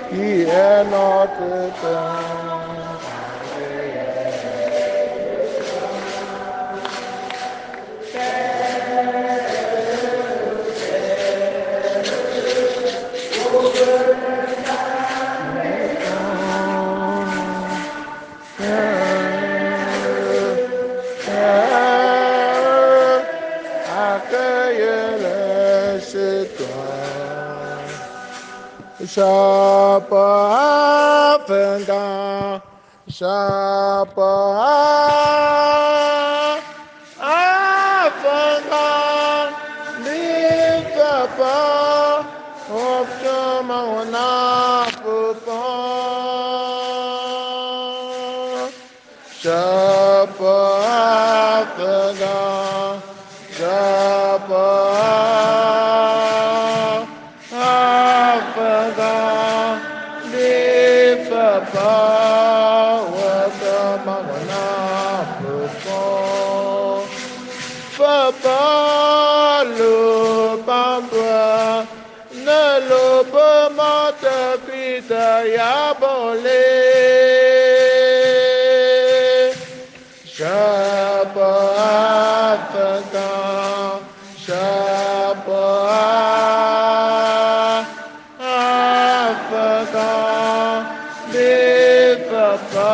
qui est notre Père. Accueille-le chez toi. Chapa Afghan, Chapa Afghan, vive papa, obtient mon papa. Chapa Afghan, Chapa Afghan, vive papa, obtient mon papa. Papa, le papa, ne le peut te pita yabole. Chapa Afghan, Chapa Afghan, vive papa,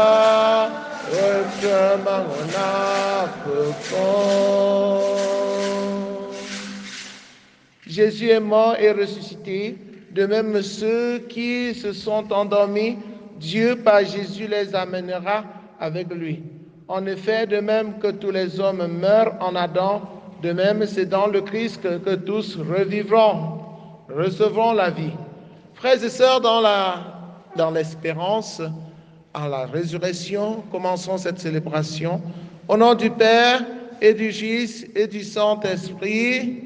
obtient mon papa. Jésus est mort et ressuscité, de même ceux qui se sont endormis, Dieu par Jésus les amènera avec lui. En effet, de même que tous les hommes meurent en Adam, de même c'est dans le Christ que tous revivront, recevront la vie. Frères et sœurs, dans l'espérance, à la résurrection, commençons cette célébration. Au nom du Père et du Fils et du Saint-Esprit,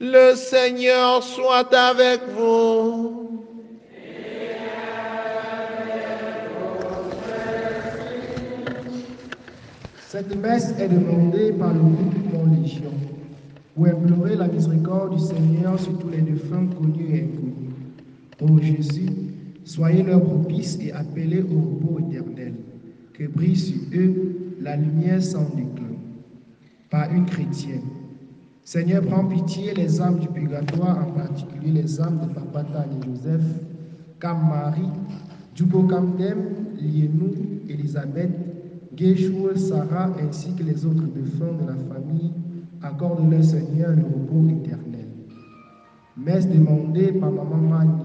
le Seigneur soit avec vous. Cette messe est demandée par le groupe Mon Légion pour implorer la miséricorde du Seigneur sur tous les défunts connus et inconnus. Ô Jésus, soyez leur propice et appelez au repos éternel, que brille sur eux la lumière sans déclin. Par une chrétienne. Seigneur, prends pitié les âmes du purgatoire, en particulier les âmes de Papa Tani Joseph, Cam Marie, Djubo Kamdem, Lienou, Elisabeth, Géchoua, Sarah, ainsi que les autres défunts de la famille, accorde-leur, Seigneur, le repos éternel. Messe demandée par Maman Mani,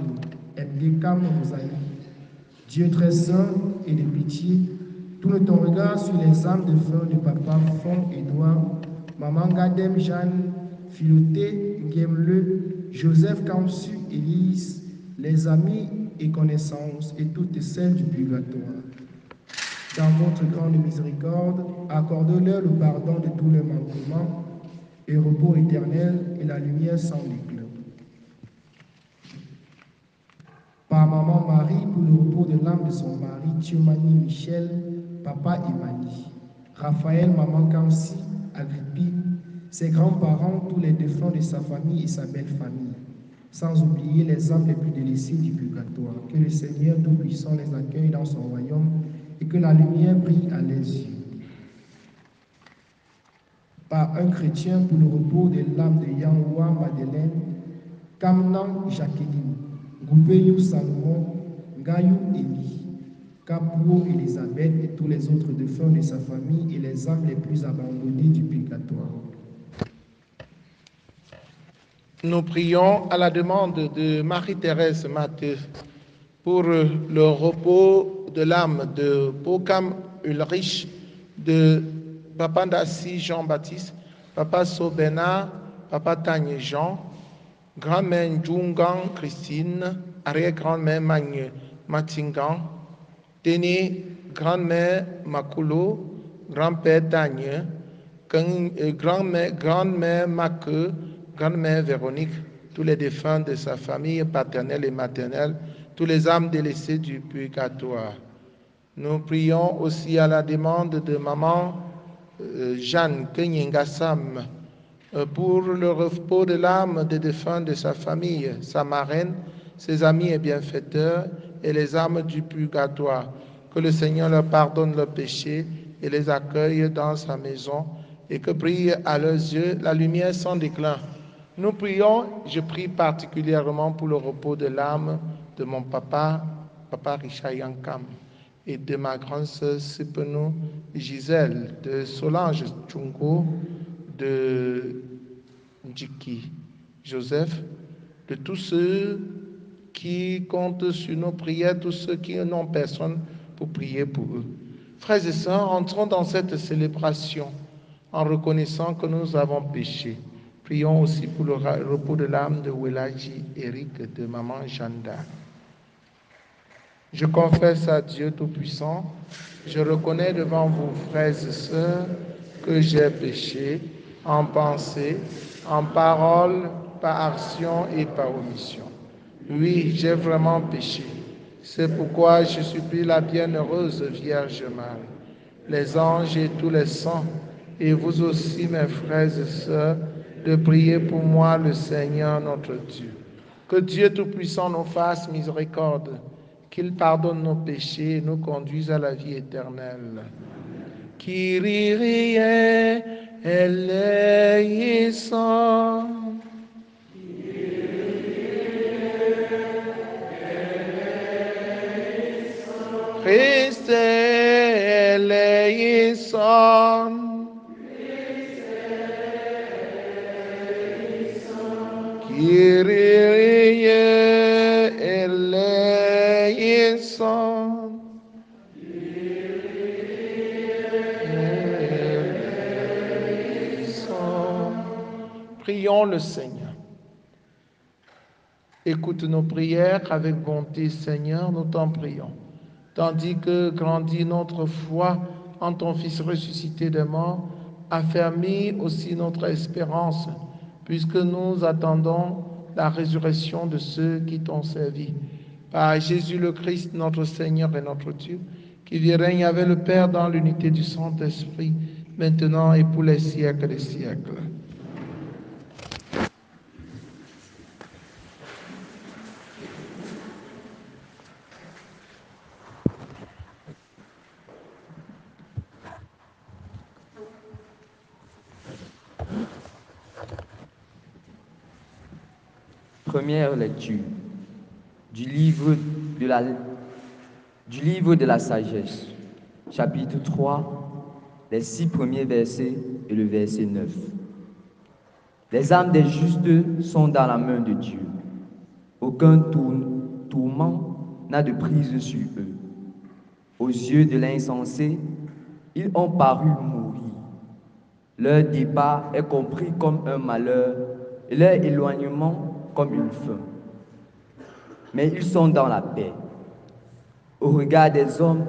MD Kam Rosalie. Dieu très saint et de pitié, tourne ton regard sur les âmes défunts de Papa Fon Edouard, Maman Gadem Jeanne, Philoté, Nguemle, Joseph Kamsu, Élise, les amis et connaissances et toutes celles du purgatoire. Dans votre grande miséricorde, accorde-leur le pardon de tous leurs manquements, et repos éternel et la lumière sans déclin. Par Maman Marie, pour le repos de l'âme de son mari, Thiomani Michel, Papa Imani, Raphaël, Maman Kamsi, Agrippine, ses grands-parents, tous les défunts de sa famille et sa belle famille, sans oublier les âmes les plus délaissées du purgatoire. Que le Seigneur Tout-Puissant les accueille dans son royaume et que la lumière brille à leurs yeux. Par un chrétien pour le repos de l'âme de Yanhua Madeleine, Kamnan Jacqueline, Goupeyou Salomon, Gayou Élie, Kapouo Elisabeth et tous les autres défunts de sa famille et les âmes les plus abandonnées du purgatoire. Nous prions à la demande de Marie-Thérèse Matteux pour le repos de l'âme de Bokam Ulrich, de Papa Ndassi Jean-Baptiste, Papa Sobena, Papa Tagne Jean, Grand-mère Ndjungan Christine, arrière-grand-mère Magne Matingan, Téné, grand-mère Makulo, grand-père Tagne, grand-mère Make, grand-mère Véronique, tous les défunts de sa famille paternelle et maternelle, tous les âmes délaissées du purgatoire. Nous prions aussi à la demande de maman Jeanne Kenyingassam pour le repos de l'âme des défunts de sa famille, sa marraine, ses amis et bienfaiteurs et les âmes du purgatoire. Que le Seigneur leur pardonne leurs péchés et les accueille dans sa maison et que brille à leurs yeux la lumière sans déclin. Nous prions, je prie particulièrement pour le repos de l'âme de mon papa Richard Yankam, et de ma grande sœur Sipenou Gisèle, de Solange Tchungo, de Njiki Joseph, de tous ceux qui comptent sur nos prières, tous ceux qui n'ont personne pour prier pour eux. Frères et sœurs, entrons dans cette célébration en reconnaissant que nous avons péché. Prions aussi pour le repos de l'âme de Welaji Eric, de maman Janda. Je confesse à Dieu Tout-Puissant, je reconnais devant vous, frères et sœurs, que j'ai péché en pensée, en parole, par action et par omission. Oui, j'ai vraiment péché. C'est pourquoi je supplie la bienheureuse Vierge Marie, les anges et tous les saints, et vous aussi, mes frères et sœurs, de prier pour moi le Seigneur notre Dieu. Que Dieu Tout-Puissant nous fasse miséricorde, qu'il pardonne nos péchés et nous conduise à la vie éternelle. Kyrie eleison. Christe eleison. Kyrie eleison. Prions le Seigneur. Écoute nos prières avec bonté, Seigneur, nous t'en prions. Tandis que grandit notre foi en ton Fils ressuscité des morts, affermis aussi notre espérance, puisque nous attendons la résurrection de ceux qui t'ont servi. Par Jésus le Christ, notre Seigneur et notre Dieu, qui vit et règne avec le Père dans l'unité du Saint-Esprit, maintenant et pour les siècles des siècles. Première lecture du livre de la sagesse, chapitre 3, les 6 premiers versets et le verset 9. Les âmes des justes sont dans la main de Dieu. Aucun tourment n'a de prise sur eux. Aux yeux de l'insensé, ils ont paru mourir. Leur départ est compris comme un malheur et leur éloignement comme une fin. Mais ils sont dans la paix. Au regard des hommes,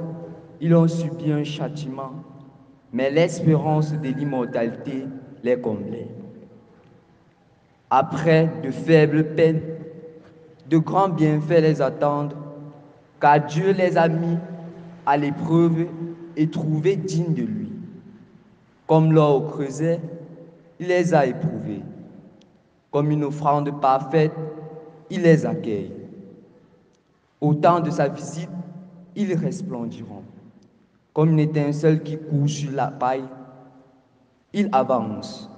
ils ont subi un châtiment, mais l'espérance de l'immortalité les comblait. Après de faibles peines, de grands bienfaits les attendent, car Dieu les a mis à l'épreuve et trouvés dignes de lui. Comme l'or au creuset, il les a éprouvés. Comme une offrande parfaite, il les accueille. Au temps de sa visite, ils resplendiront. Comme une étincelle qui court sur la paille, ils avancent.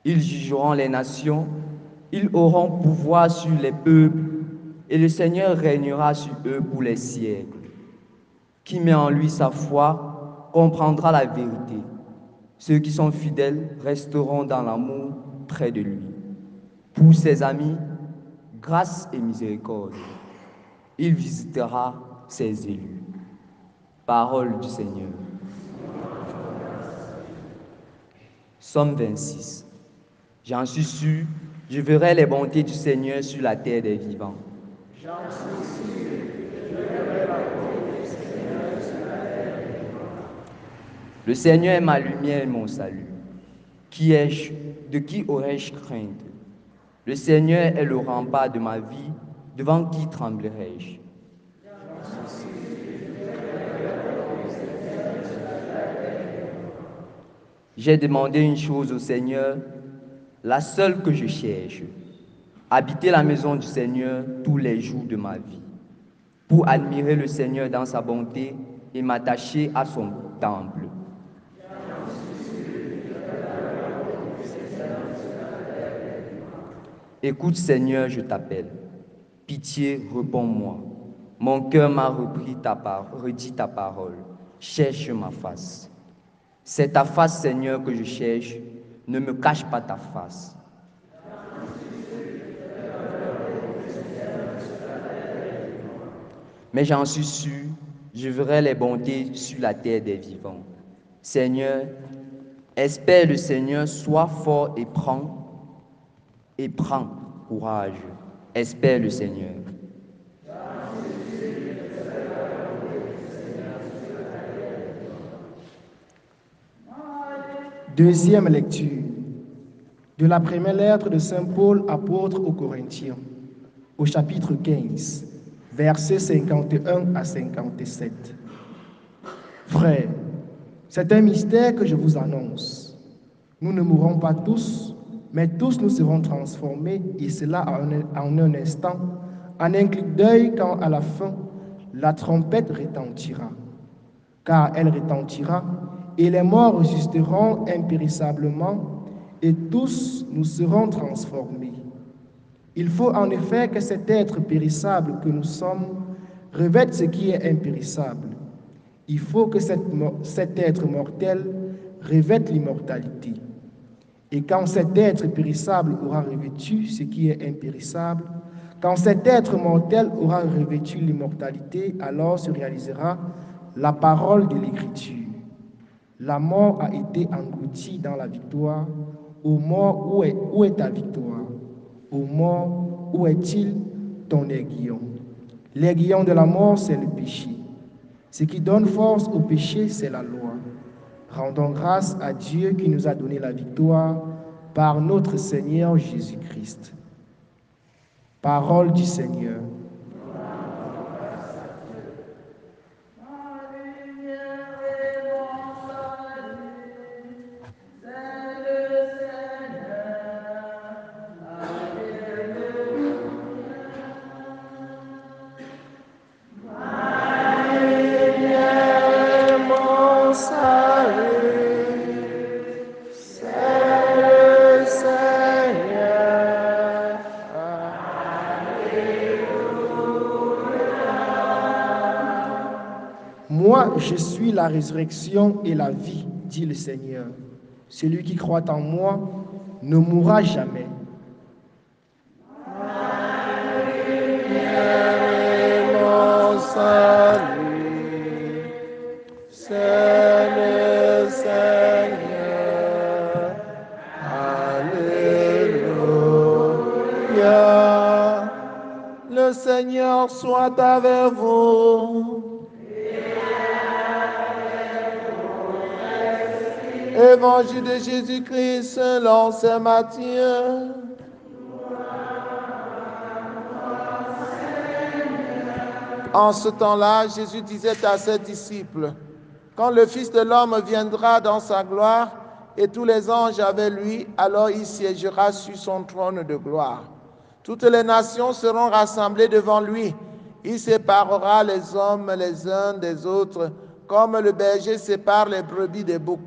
Ils jugeront les nations, ils auront pouvoir sur les peuples, et le Seigneur régnera sur eux pour les siècles. Qui met en lui sa foi comprendra la vérité. Ceux qui sont fidèles resteront dans l'amour près de lui. Pour ses amis, grâce et miséricorde. Il visitera ses élus. Parole du Seigneur. Psaume 26. J'en suis sûr, je verrai les bontés du Seigneur sur la terre des vivants. J'en suis sûr, je verrai la bonté du Seigneur sur la terre des vivants. Le Seigneur est ma lumière et mon salut. De qui aurais-je crainte? Le Seigneur est le rempart de ma vie, devant qui tremblerai-je? J'ai demandé une chose au Seigneur, la seule que je cherche, habiter la maison du Seigneur tous les jours de ma vie, pour admirer le Seigneur dans sa bonté et m'attacher à son temple. Écoute, Seigneur, je t'appelle. Pitié, réponds-moi. Mon cœur m'a redit ta parole. Cherche ma face. C'est ta face, Seigneur, que je cherche. Ne me cache pas ta face. Mais j'en suis sûr, je verrai les bontés sur la terre des vivants. Seigneur, espère le Seigneur, sois fort et prends courage. Espère le Seigneur. Deuxième lecture de la première lettre de Saint Paul, apôtre aux Corinthiens, au chapitre 15, versets 51 à 57. Frères, c'est un mystère que je vous annonce. Nous ne mourrons pas tous, mais tous nous serons transformés, et cela en un instant, en un clic d'œil, quand à la fin, la trompette retentira. Car elle retentira, et les morts ressusciteront impérissablement, et tous nous serons transformés. Il faut en effet que cet être périssable que nous sommes revête ce qui est impérissable. Il faut que cet être mortel revête l'immortalité. Et quand cet être périssable aura revêtu ce qui est impérissable, quand cet être mortel aura revêtu l'immortalité, alors se réalisera la parole de l'Écriture. La mort a été engloutie dans la victoire. Ô mort, où est ta victoire? Ô mort, où est-il ton aiguillon? L'aiguillon de la mort, c'est le péché. Ce qui donne force au péché, c'est la loi. Rendons grâce à Dieu qui nous a donné la victoire par notre Seigneur Jésus-Christ. Parole du Seigneur. Moi, je suis la résurrection et la vie, dit le Seigneur. Celui qui croit en moi ne mourra jamais. Mon salut, c'est le Seigneur. Alléluia. Le Seigneur soit avec vous. Évangile de Jésus-Christ selon saint Matthieu. En ce temps-là, Jésus disait à ses disciples, « Quand le Fils de l'homme viendra dans sa gloire, et tous les anges avec lui, alors il siégera sur son trône de gloire. Toutes les nations seront rassemblées devant lui. Il séparera les hommes les uns des autres, comme le berger sépare les brebis des boucs.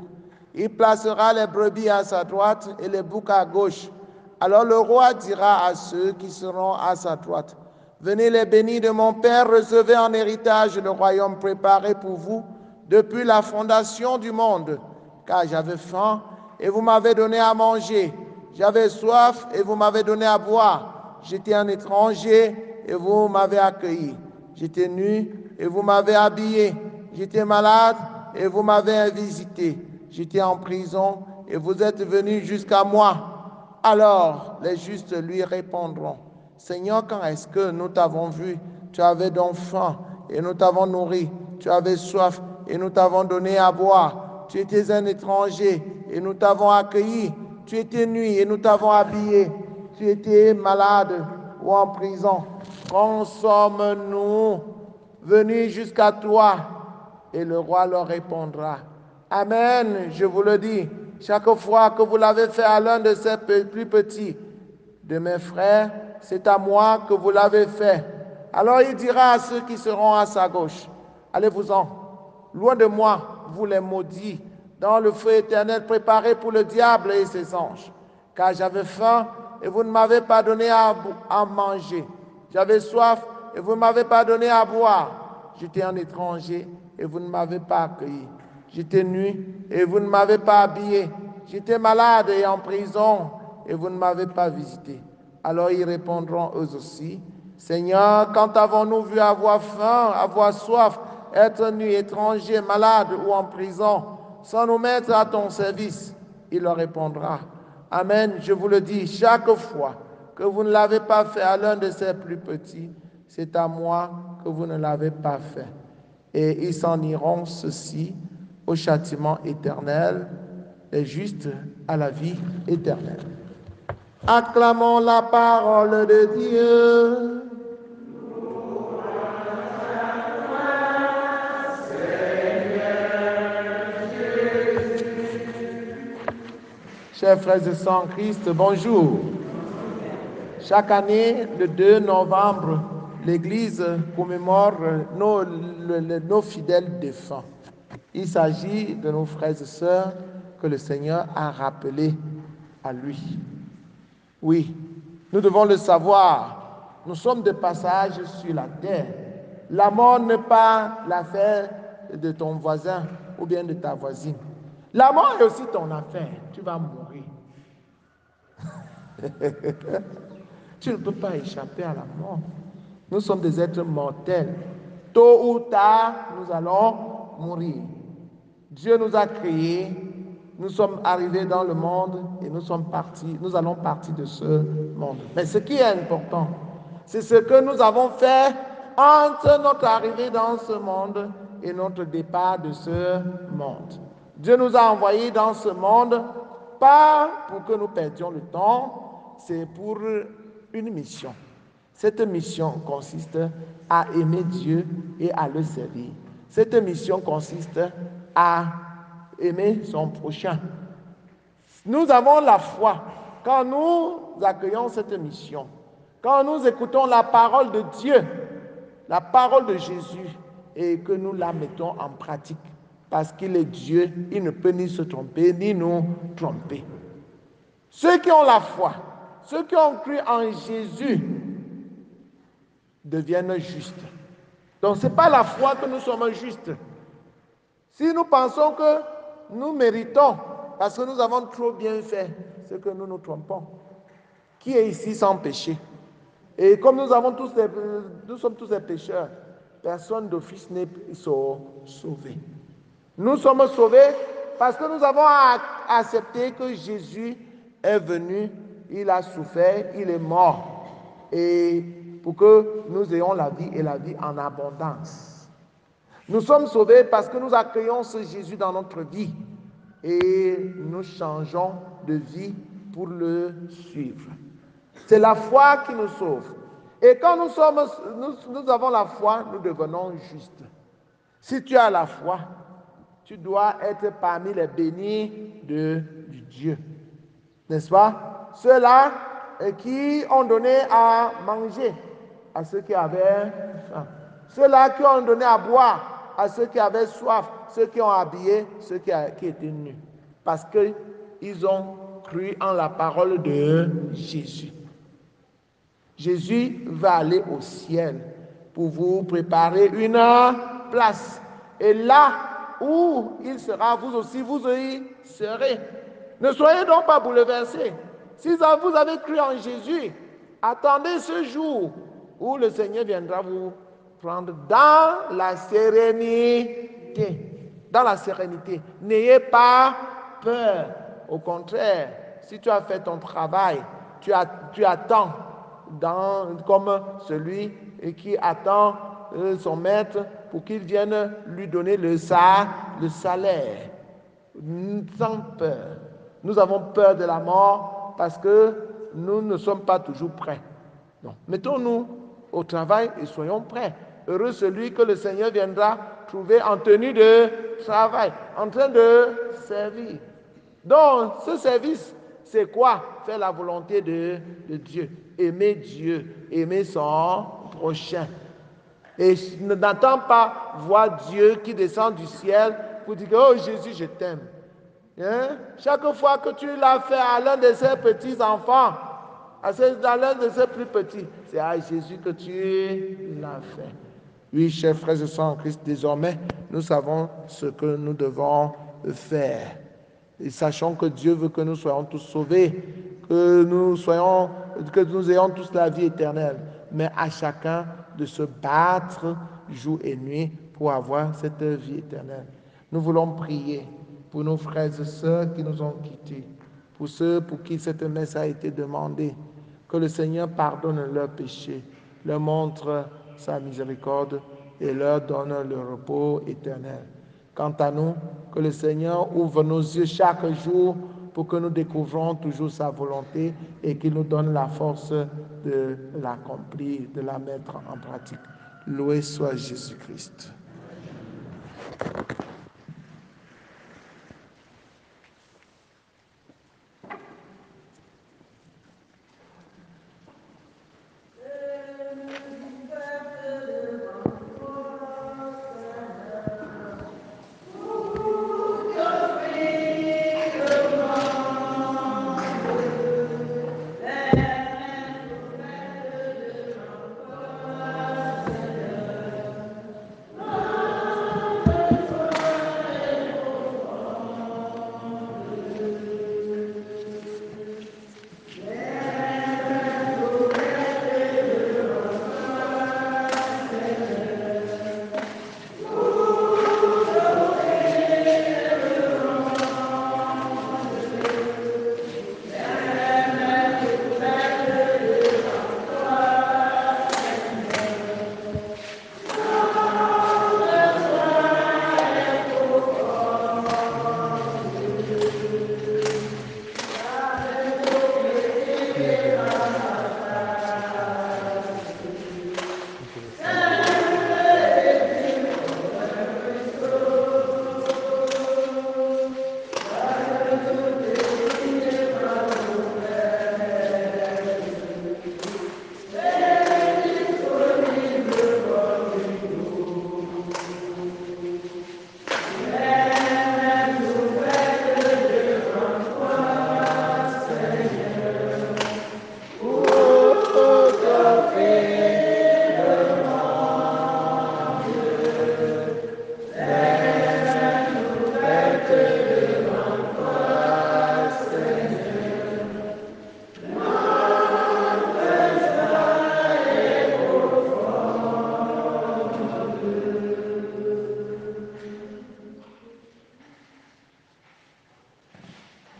Il placera les brebis à sa droite et les boucs à gauche. Alors le roi dira à ceux qui seront à sa droite, « Venez les bénis de mon Père, recevez en héritage le royaume préparé pour vous depuis la fondation du monde. Car j'avais faim et vous m'avez donné à manger. J'avais soif et vous m'avez donné à boire. J'étais un étranger et vous m'avez accueilli. J'étais nu et vous m'avez habillé. J'étais malade et vous m'avez visité. J'étais en prison et vous êtes venus jusqu'à moi. » Alors les justes lui répondront, « Seigneur, quand est-ce que nous t'avons vu? Tu avais donc faim et nous t'avons nourri. Tu avais soif et nous t'avons donné à boire. Tu étais un étranger et nous t'avons accueilli. Tu étais nu et nous t'avons habillé. Tu étais malade ou en prison. Quand sommes-nous venus jusqu'à toi? » Et le roi leur répondra, « Amen, je vous le dis, chaque fois que vous l'avez fait à l'un de ces plus petits de mes frères, c'est à moi que vous l'avez fait. Alors il dira à ceux qui seront à sa gauche, allez-vous-en, loin de moi, vous les maudits, dans le feu éternel préparé pour le diable et ses anges. Car j'avais faim et vous ne m'avez pas donné à manger. J'avais soif et vous ne m'avez pas donné à boire. J'étais un étranger et vous ne m'avez pas accueilli. J'étais nu et vous ne m'avez pas habillé. J'étais malade et en prison et vous ne m'avez pas visité. Alors ils répondront eux aussi, Seigneur, quand avons-nous vu avoir faim, avoir soif, être nu, étranger, malade ou en prison, sans nous mettre à ton service? Il leur répondra, Amen, je vous le dis, chaque fois que vous ne l'avez pas fait à l'un de ces plus petits, c'est à moi que vous ne l'avez pas fait. Et ils s'en iront, ceux-ci, au châtiment éternel, les justes à la vie éternelle. Acclamons la parole de Dieu. Chers frères et sœurs en Christ, bonjour. Chaque année, le 2 novembre, l'Église commémore nos fidèles défunts. Il s'agit de nos frères et sœurs que le Seigneur a rappelés à lui. Oui, nous devons le savoir. Nous sommes de passage sur la terre. La mort n'est pas l'affaire de ton voisin ou bien de ta voisine. La mort est aussi ton affaire. Tu vas mourir. Tu ne peux pas échapper à la mort. Nous sommes des êtres mortels. Tôt ou tard, nous allons mourir. Dieu nous a créés. Nous sommes arrivés dans le monde et nous allons partir de ce monde. Mais ce qui est important, c'est ce que nous avons fait entre notre arrivée dans ce monde et notre départ de ce monde. Dieu nous a envoyés dans ce monde, pas pour que nous perdions le temps, c'est pour une mission. Cette mission consiste à aimer Dieu et à le servir. Cette mission consiste à aimer son prochain. Nous avons la foi. Quand nous accueillons cette mission, quand nous écoutons la parole de Dieu, la parole de Jésus, et que nous la mettons en pratique, parce qu'il est Dieu, il ne peut ni se tromper, ni nous tromper. Ceux qui ont la foi, ceux qui ont cru en Jésus, deviennent justes. Donc, ce n'est pas la foi que nous sommes justes. Si nous pensons que nous méritons, parce que nous avons trop bien fait, c'est que nous nous trompons. Qui est ici sans péché? Et comme nous sommes tous des pécheurs, personne d'office n'est sauvé. Nous sommes sauvés parce que nous avons accepté que Jésus est venu, il a souffert, il est mort. Et pour que nous ayons la vie et la vie en abondance. Nous sommes sauvés parce que nous accueillons ce Jésus dans notre vie et nous changeons de vie pour le suivre. C'est la foi qui nous sauve. Et quand nous avons la foi, nous devenons justes. Si tu as la foi, tu dois être parmi les bénis du Dieu. N'est-ce pas? Ceux-là qui ont donné à manger à ceux qui avaient faim. Ceux-là qui ont donné à boire à ceux qui avaient soif, ceux qui ont habillé ceux qui étaient nus. Parce qu'ils ont cru en la parole de Jésus. Jésus va aller au ciel pour vous préparer une place. Et là où il sera, vous aussi, vous y serez. Ne soyez donc pas bouleversés. Si vous avez cru en Jésus, attendez ce jour où le Seigneur viendra vous prendre dans la sérénité. Dans la sérénité. N'ayez pas peur. Au contraire, si tu as fait ton travail, tu attends comme celui qui attend son maître pour qu'il vienne lui donner le salaire. Sans peur. Nous avons peur de la mort parce que nous ne sommes pas toujours prêts. Non. Mettons-nous au travail et soyons prêts. Heureux celui que le Seigneur viendra trouver en tenue de travail, en train de servir. Donc, ce service, C'est quoi faire la volonté de Dieu? Dieu, aimer son prochain. Et n'attends pas voir Dieu qui descend du ciel pour dire que, oh Jésus, je t'aime. Hein? Chaque fois que tu l'as fait à l'un de ses petits-enfants, à l'un de ses plus petits, c'est à Jésus que tu l'as fait. Oui, chers frères et sœurs en Christ, désormais, nous savons ce que nous devons faire. Et sachons que Dieu veut que nous soyons tous sauvés, que nous ayons tous la vie éternelle. Mais à chacun de se battre jour et nuit pour avoir cette vie éternelle. Nous voulons prier pour nos frères et sœurs qui nous ont quittés, pour ceux pour qui cette messe a été demandée. Que le Seigneur pardonne leurs péchés, leur montre sa miséricorde et leur donne le repos éternel. Quant à nous, que le Seigneur ouvre nos yeux chaque jour pour que nous découvrons toujours sa volonté et qu'il nous donne la force de l'accomplir, de la mettre en pratique. Loué soit Jésus-Christ.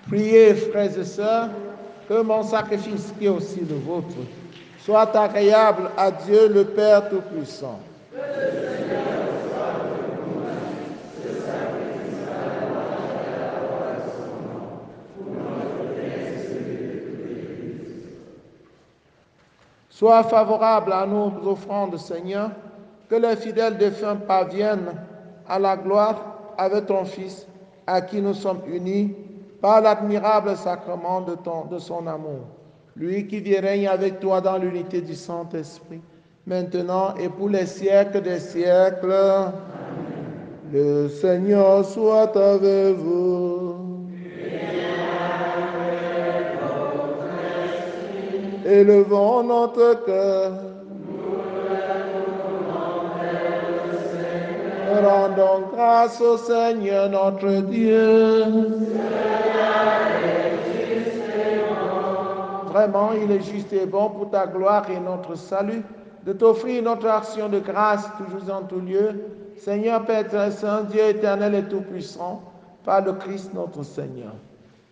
Priez, frères et sœurs, que mon sacrifice, qui est aussi le vôtre, soit agréable à Dieu le Père Tout-Puissant. Sois favorable à nos offrandes, Seigneur, que les fidèles défunts parviennent à la gloire avec ton Fils, à qui nous sommes unis par l'admirable sacrement de son amour. Lui qui vit et règne avec toi dans l'unité du Saint-Esprit, maintenant et pour les siècles des siècles. Amen. Le Seigneur soit avec vous. Élevons notre cœur. Rendons grâce au Seigneur notre Dieu. Vraiment, il est juste et bon pour ta gloire et notre salut de t'offrir notre action de grâce toujours en tout lieu. Seigneur Père très saint, Dieu éternel et tout-puissant, par le Christ notre Seigneur.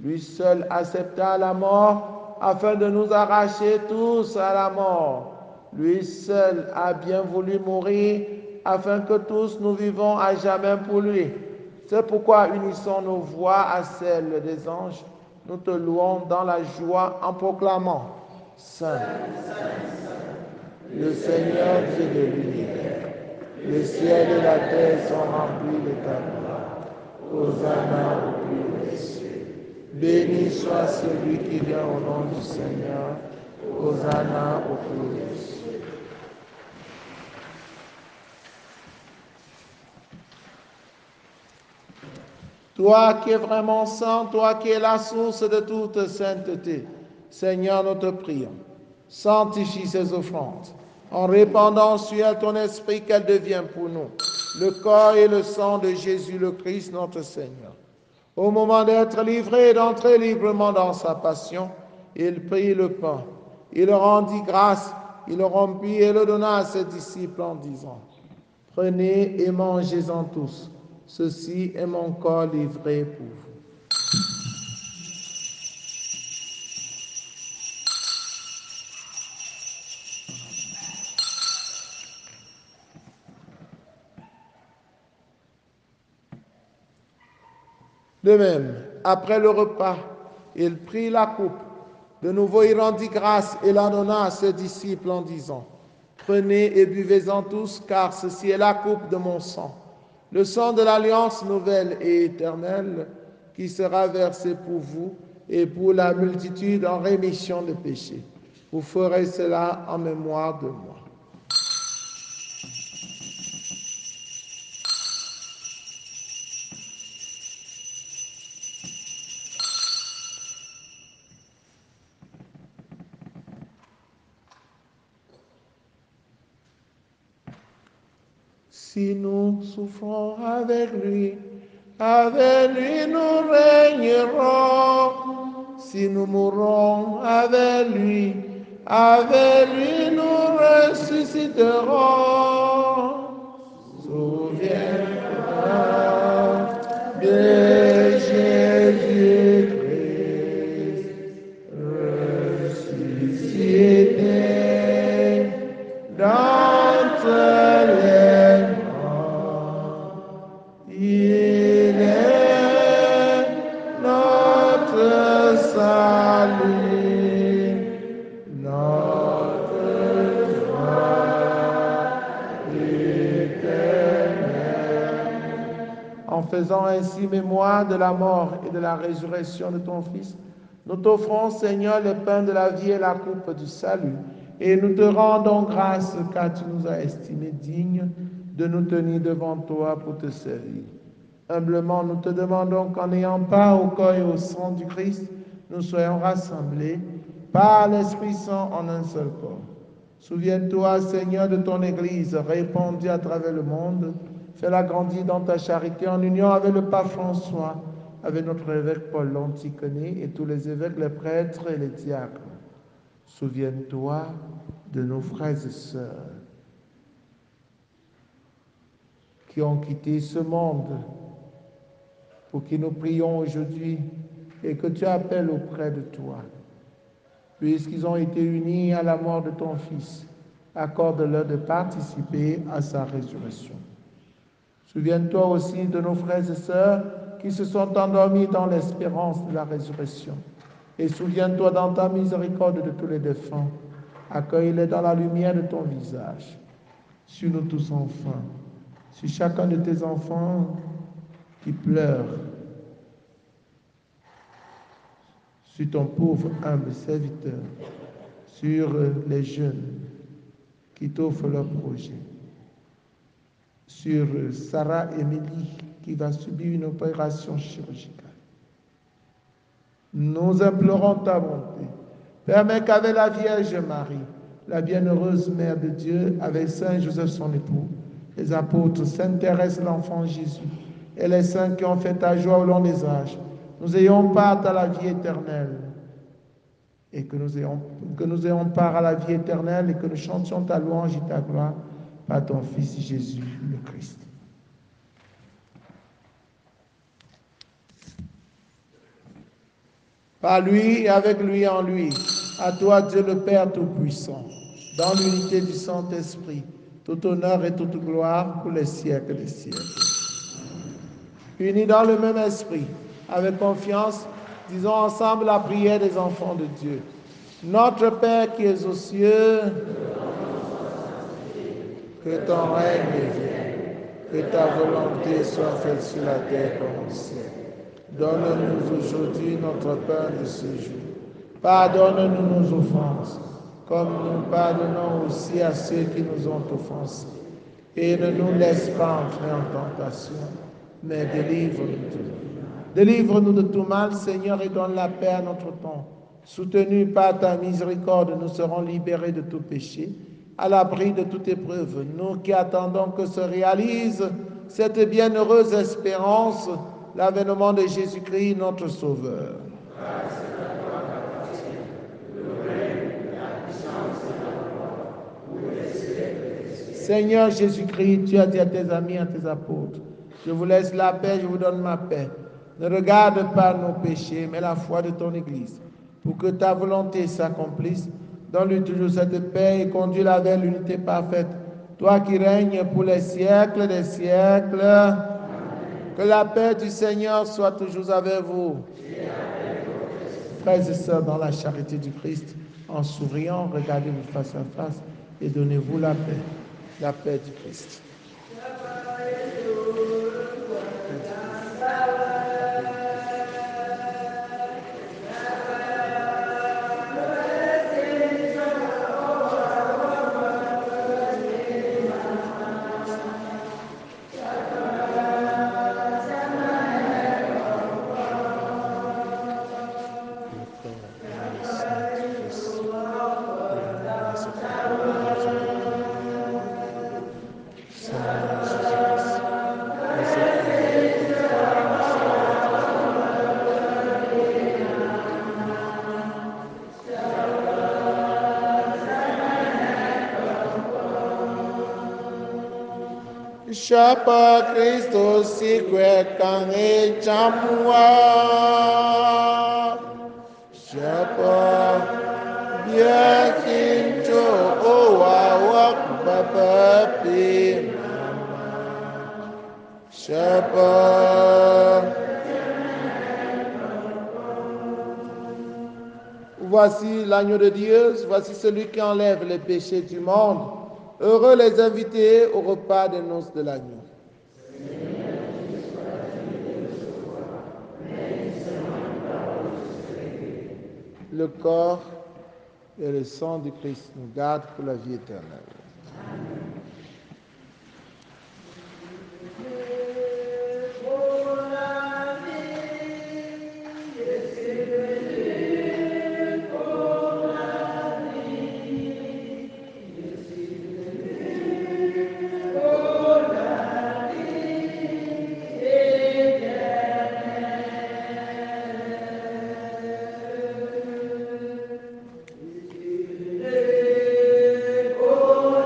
Lui seul accepta la mort afin de nous arracher tous à la mort. Lui seul a bien voulu mourir afin que tous nous vivons à jamais pour lui. C'est pourquoi unissons nos voix à celles des anges. Nous te louons dans la joie en proclamant Saint, le Seigneur Dieu de l'univers. Le ciel et la terre sont remplis de ta gloire. Hosanna au plus des cieux. Béni soit celui qui vient au nom du Seigneur. Hosanna au plus haut. Toi qui es vraiment saint, toi qui es la source de toute sainteté, Seigneur, nous te prions. Sanctifie ces offrandes en répandant sur elles ton esprit, qu'elles deviennent pour nous le corps et le sang de Jésus le Christ, notre Seigneur. Au moment d'être livré et d'entrer librement dans sa passion, il prit le pain, il rendit grâce, il le rompit et le donna à ses disciples en disant, « Prenez et mangez-en tous, ceci est mon corps livré pour vous. » De même, après le repas, il prit la coupe. De nouveau, il rendit grâce et la donna à ses disciples en disant, « Prenez et buvez-en tous, car ceci est la coupe de mon sang, le sang de l'alliance nouvelle et éternelle, qui sera versé pour vous et pour la multitude en rémission de péchés. Vous ferez cela en mémoire de moi. » Si nous souffrons avec lui nous régnerons. Si nous mourrons avec lui nous ressusciterons. Souviens-toi de Jésus-Christ, ressuscité d'entre les morts. Il est notre salut, notre joie éternelle. En faisant ainsi mémoire de la mort et de la résurrection de ton Fils, nous t'offrons, Seigneur, le pain de la vie et la coupe du salut, et nous te rendons grâce car tu nous as estimés dignes de nous tenir devant toi pour te servir. Humblement, nous te demandons qu'en ayant part au corps et au sang du Christ, nous soyons rassemblés par l'Esprit Saint en un seul corps. Souviens-toi, Seigneur, de ton Église répandue à travers le monde. Fais-la grandir dans ta charité en union avec le pape François, avec notre évêque Paul l'Anticoné et tous les évêques, les prêtres et les diacres. Souviens-toi de nos frères et sœurs qui ont quitté ce monde, pour qui nous prions aujourd'hui et que tu appelles auprès de toi. Puisqu'ils ont été unis à la mort de ton Fils, accorde-leur de participer à sa résurrection. Souviens-toi aussi de nos frères et sœurs qui se sont endormis dans l'espérance de la résurrection. Et souviens-toi dans ta miséricorde de tous les défunts. Accueille-les dans la lumière de ton visage. Sur nous tous enfin, sur chacun de tes enfants qui pleure, sur ton pauvre humble serviteur, sur les jeunes qui t'offrent leur projet, sur Sarah Émilie qui va subir une opération chirurgicale. Nous implorons ta bonté. Permets qu'avec la Vierge Marie, la bienheureuse Mère de Dieu, avec Saint Joseph son époux, les apôtres, Sainte Thérèse, l'enfant Jésus, et les saints qui ont fait ta joie au long des âges, nous ayons part à la vie éternelle, et que nous ayons part à la vie éternelle, et que nous chantions ta louange et ta gloire par ton Fils Jésus le Christ. Par lui et avec lui et en lui, à toi Dieu le Père Tout-Puissant, dans l'unité du Saint-Esprit, tout honneur et toute gloire pour les siècles des siècles. Unis dans le même esprit, avec confiance, disons ensemble la prière des enfants de Dieu. Notre Père qui es aux cieux, que ton règne vienne, que ta volonté soit faite sur la terre comme au ciel. Donne-nous aujourd'hui notre pain de ce jour. Pardonne-nous nos offenses, comme nous pardonnons aussi à ceux qui nous ont offensés. Et ne nous laisse pas entrer en tentation, mais délivre-nous de tout mal. Délivre-nous de tout mal, Seigneur, et donne la paix à notre temps. Soutenus par ta miséricorde, nous serons libérés de tout péché, à l'abri de toute épreuve. Nous qui attendons que se réalise cette bienheureuse espérance, l'avènement de Jésus-Christ, notre Sauveur. Seigneur Jésus-Christ, tu as dit à tes amis, à tes apôtres, je vous laisse la paix, je vous donne ma paix. Ne regarde pas nos péchés, mais la foi de ton Église. Pour que ta volonté s'accomplisse, donne-lui toujours cette paix et conduis-la vers l'unité parfaite. Toi qui règnes pour les siècles des siècles, que la paix du Seigneur soit toujours avec vous. Frères et sœurs, dans la charité du Christ, en souriant, regardez-vous face à face et donnez-vous la paix du Christ. Shapa Christo sikwe kange chamwa. Shapa biakincho owa wak bapapi. Shapa. Voici l'agneau de Dieu, voici celui qui enlève les péchés du monde. Heureux les invités au repas des noces de l'agneau. Le corps et le sang du Christ nous gardent pour la vie éternelle. Oh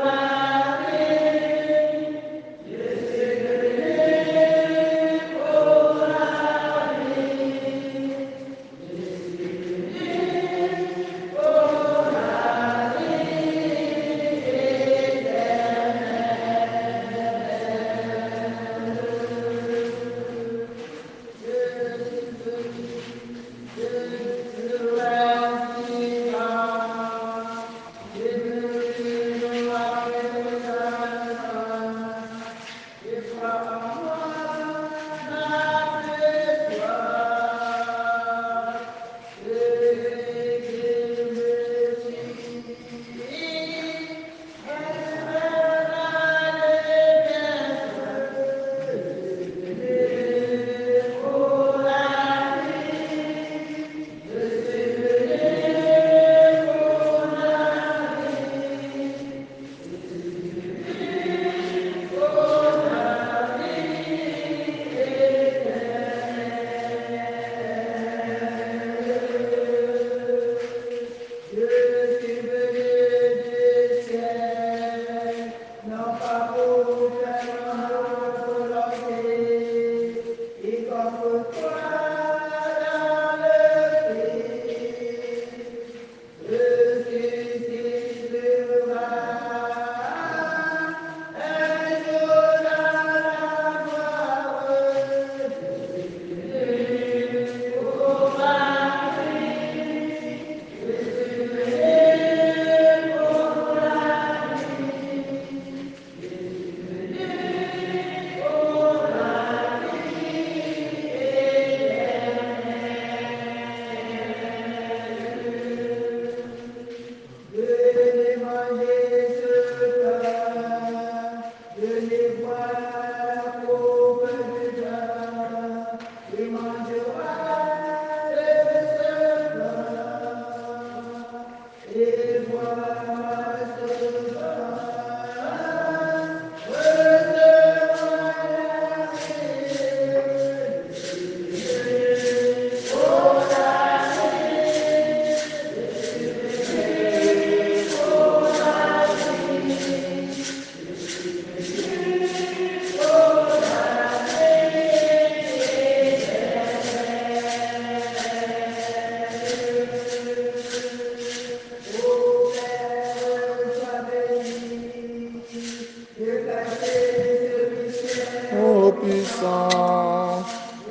Ô puissant,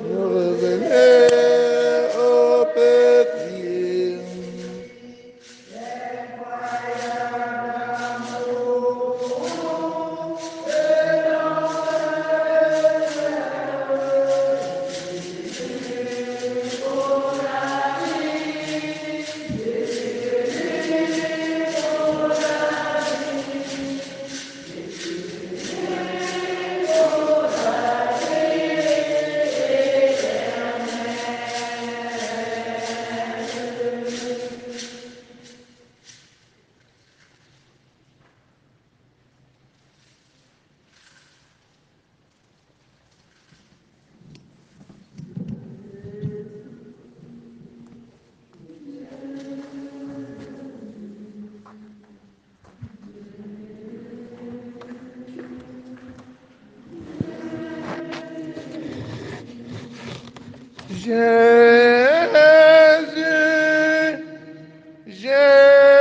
nous revenez au pétrir. Jésus, Jésus,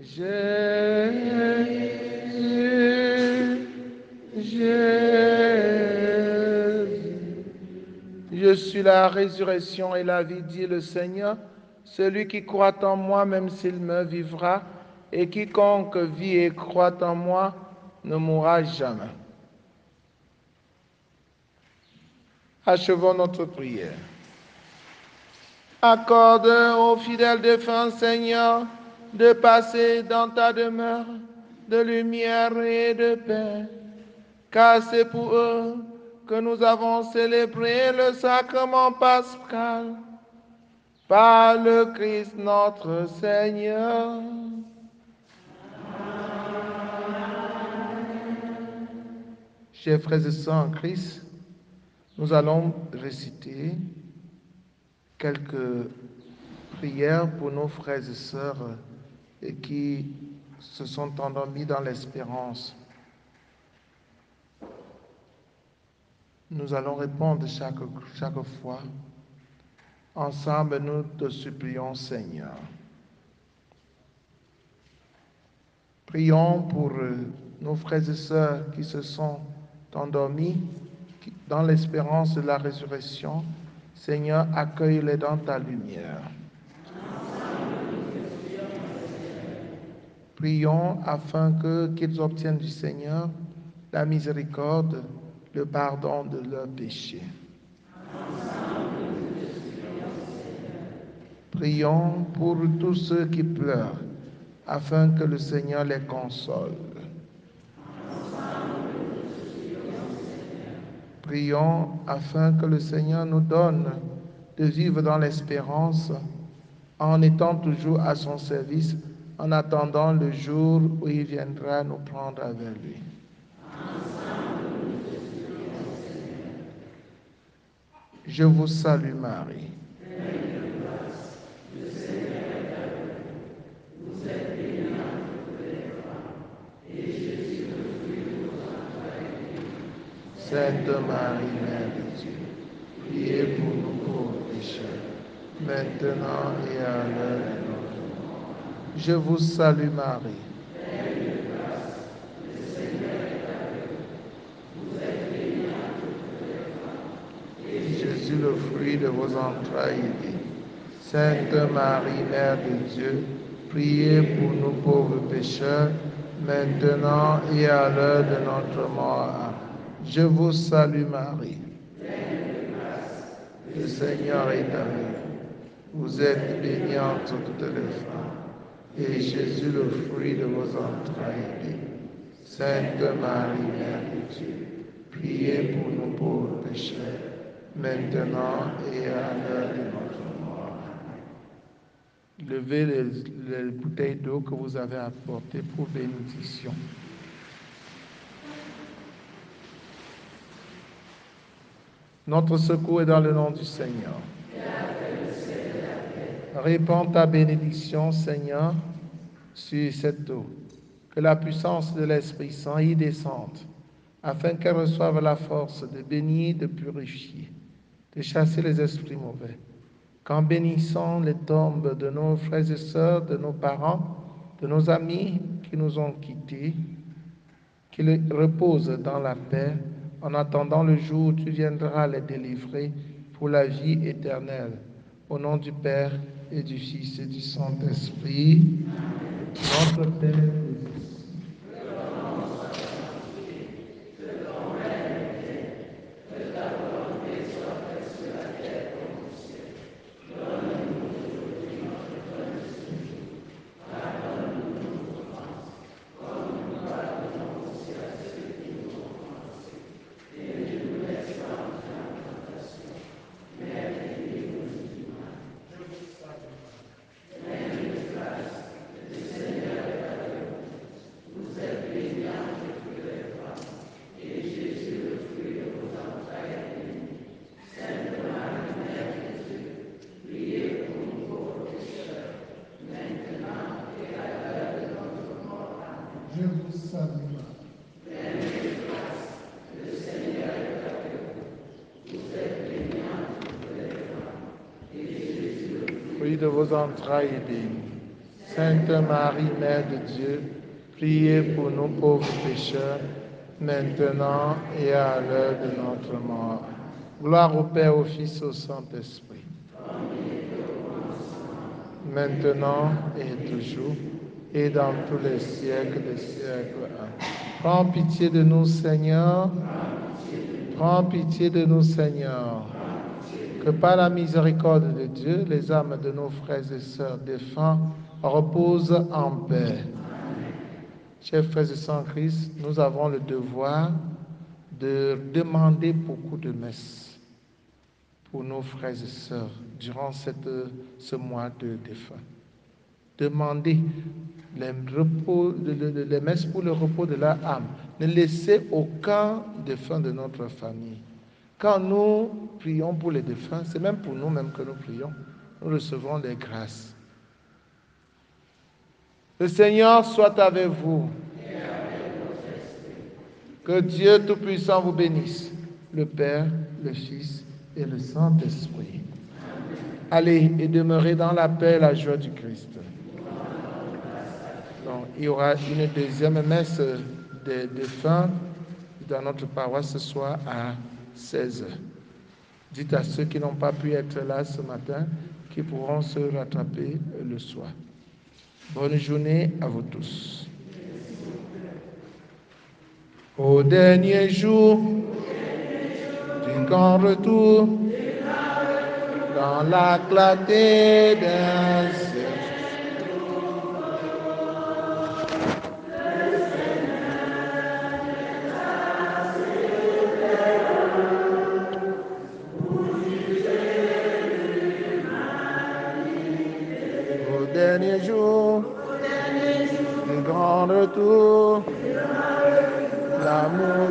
Jésus, Jésus. Je suis la résurrection et la vie, dit le Seigneur. Celui qui croit en moi, même s'il meurt, vivra, et quiconque vit et croit en moi ne mourra jamais. Achevons notre prière. Accorde aux fidèles défunts, Seigneur, de passer dans ta demeure de lumière et de paix, car c'est pour eux que nous avons célébré le sacrement pascal par le Christ notre Seigneur. Chers frères et sœurs en Christ, nous allons réciter quelques prières pour nos frères et sœurs qui se sont endormis dans l'espérance. Nous allons répondre chaque fois. Ensemble, nous te supplions, Seigneur. Prions pour nos frères et sœurs qui se sont endormis dans l'espérance de la résurrection. Seigneur, accueille-les dans ta lumière. Prions afin qu'ils obtiennent du Seigneur la miséricorde, le pardon de leurs péchés. Prions pour tous ceux qui pleurent, afin que le Seigneur les console. Prions afin que le Seigneur nous donne de vivre dans l'espérance, en étant toujours à son service, en attendant le jour où il viendra nous prendre avec lui. Je vous salue Marie. Sainte Marie, Mère de Dieu, priez pour nous pauvres pécheurs, maintenant et à l'heure de notre mort. Je vous salue Marie. Jésus, le fruit de vos entrailles, est béni. Sainte Marie, Mère de Dieu, priez pour nous pauvres pécheurs, maintenant et à l'heure de notre mort. Amen. Je vous salue Marie. Le Seigneur est avec vous. Vous êtes bénie entre toutes les femmes, et Jésus, le fruit de vos entrailles, est béni. Sainte Marie, Mère de Dieu, priez pour nous pauvres pécheurs, maintenant et à l'heure de notre mort. levez les bouteilles d'eau que vous avez apportées pour bénédiction. Notre secours est dans le nom du Seigneur. Répands ta bénédiction, Seigneur, sur cette eau. Que la puissance de l'Esprit Saint y descende, afin qu'elle reçoive la force de bénir, de purifier, de chasser les esprits mauvais. Qu'en bénissant les tombes de nos frères et sœurs, de nos parents, de nos amis qui nous ont quittés, qu'ils reposent dans la paix, en attendant le jour où tu viendras les délivrer pour la vie éternelle. Au nom du Père et du Fils et du Saint-Esprit, notre Père. Je vous salue. Fruit de vos entrailles est béni. Sainte Marie, Mère de Dieu, priez pour nous pauvres pécheurs, maintenant et à l'heure de notre mort. Gloire au Père, au Fils, au Saint-Esprit. Maintenant et toujours, et dans tous les siècles des siècles. Amen. Prends pitié de nous, Seigneur. Prends pitié de nous, Seigneur. Que par la miséricorde de Dieu, les âmes de nos frères et sœurs défunts reposent en paix. Chers frères et sœurs en Christ, nous avons le devoir de demander beaucoup de messes pour nos frères et sœurs durant ce mois de défunt. Demandez les messes pour le repos de leur âme. Ne laissez aucun défunt de notre famille. Quand nous prions pour les défunts, c'est même pour nous-mêmes que nous prions. Nous recevons des grâces. Le Seigneur soit avec vous. Que Dieu Tout-Puissant vous bénisse, le Père, le Fils et le Saint-Esprit. Allez et demeurez dans la paix et la joie du Christ. Donc, il y aura une deuxième messe des défunts dans notre paroisse ce soir à 16h. Dites à ceux qui n'ont pas pu être là ce matin qu'ils pourront se rattraper le soir. Bonne journée à vous tous. Au dernier jour du grand retour, dans la clarté d'un ciel. Au dernier jour du grand retour, l'amour